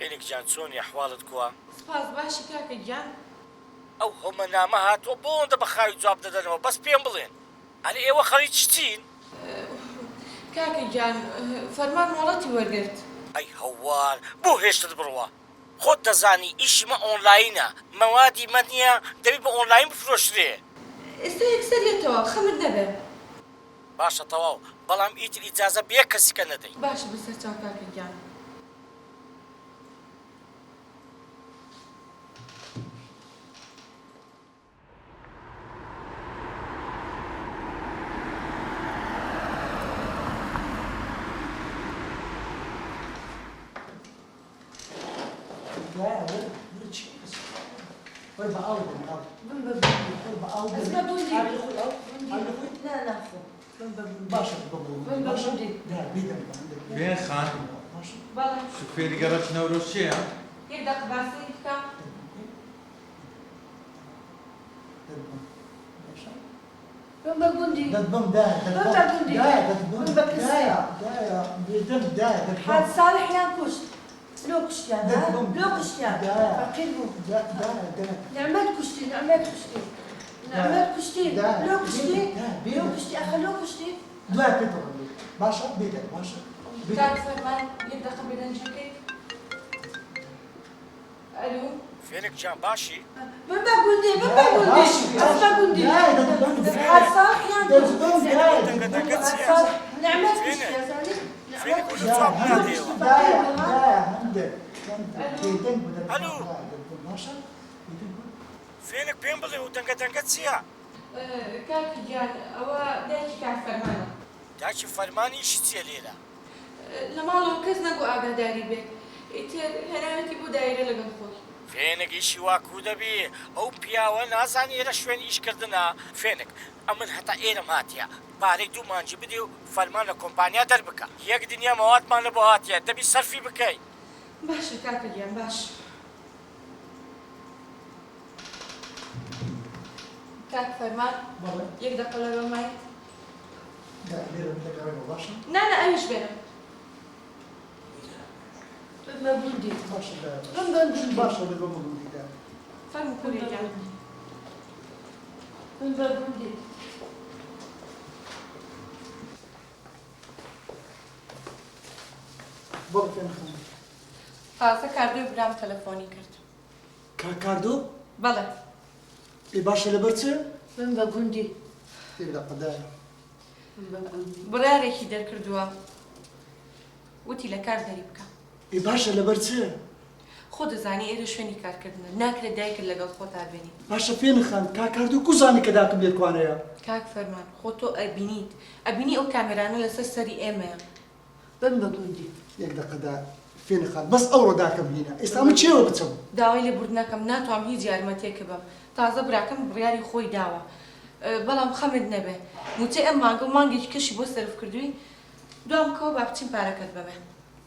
فێنێک جان چۆنی ئەحواڵت کووە؟ سپاس باشی کاکە گیان. ئەو هەمەنامە هاتووە بۆ ئەوەندە بە خاوی جواب دەدەنەوە بەس پێم بڵێن ئەلێ ئێوە خەڵی چچین؟ کاکە گیان فەرمان وڵەتی وەرگرت. ئەی هەوار بۆ هێشتت بڕوە خۆت دەزانی ئیشیمە ئۆنلاینە مەوادی مە نییە دەبی بە ئۆنلاین بفرۆشرێ. ئێستا یەکسەرێتەوە خەمت نەبێ. باشە تەواو بەڵام ئیتر ئیجازە بێ کەسیکە نەدەی. باشە بەسەر چاو کاکە گیان. وين خان؟ شوفي لي قرأت نوروشيا. يبدأ قباسيتك. بمبا جندي دبم دا حد صالح ينكش لو كشتيان لو كشتيان فقير نعمات كشتي نعمات كشتي نعمات كشتي لو كشتي لو كشتي أخي لو كشتي لا بيتر باشا بيتر باشا كان فرمان يبدأ قبل نجيك. ألو فێنێک جان باشی؟ بمبا جندي أسمع جندي حد صالح ينكش نعمات كشتي يا زلمة فێنێک وەزە جواب نادێەوە. الو فێنێک پێم بڵێ و دەنگە چییە؟ کاکە گیان ئەوە دایکی کاک فەرمانە. داکی فەرمانی ئیشی چییە لێرە؟ لە ماڵەوە کەس نەگو ئاگاداری بێت ئیتر هەناوێتی بۆ دایرە لەگەڵ خۆی. فێنێک ئیشی واکوو دەبێ ئەو پیاوە نازانی ئێرە شوێنی ئیشکردنە. فێنێک ئەمن هەتا ئێرەم هاتیە پارەی دوو مانجی بدێ و فەرمان لە کۆمپانیا دەربکە یەک دنیا مەوادمان لە بۆ هاتیە دەبی سەرفی بکەی. باشە کاکە گیان باش. کاک فەرمان یەک دەقە لەگەڵ مایت. نا ئەویش بێنم. بمبا جندي باشا فەرمو کوڕی گیان. بمبا جندي بۆ فێن خەم تازە کاردوی برام تەلەفۆنی کرد. کاردۆ بەڵێ ئی باشە لەبەر چ؟ بمبا جندي تێدا قەدایە بمبا جندي بڕارێکی دەرکردووە وتی لە کار دەری بکە. ئی باشە لەبەر چ؟ خۆ دەزانی ئێرە شوێنی کارکردنە ناکرێت دایکت لەگەڵ خۆتا بێنی. باشە فێن خان کاردۆ کوزانی کە داکم لێکوانەیە. کاک فەرمان خۆ تۆ ئەبینی ئەو کامێرانە لەسەر سەری ئێمەیە. بمبا جندي یەک دەقەدا فێن خان بەس ئەوڕۆ داکەم هینە ئێستا من چێوە بچم؟ داوای لێبوردنەکەم ناتوانم هیچ یارمەتێکە بم تازە براکەم بڕیاری خۆی داوە بەڵام خەمت نەبێ موچێ ئەم مانگە و مانگێکی کەشی بۆ سەرف کردووی دوام کەوە با بچین پارەکەت بەمێ.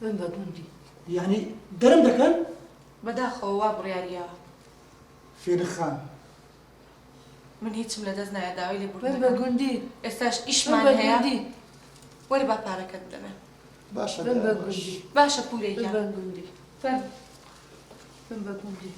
بمبا جندي یعنی دەرم دەکەن؟ بەداخەوە وا بڕیاریەوە فێن خان من هیچم لەدەست نایە داوای بمبا لێبوردنەکەم جندي ئێستاش ئیشمان هەیە وەرە با پارەکەت بدەمێ. باشە بمبا جندي باشە پورێکیان بمبا جندي فەرم بمبا جندي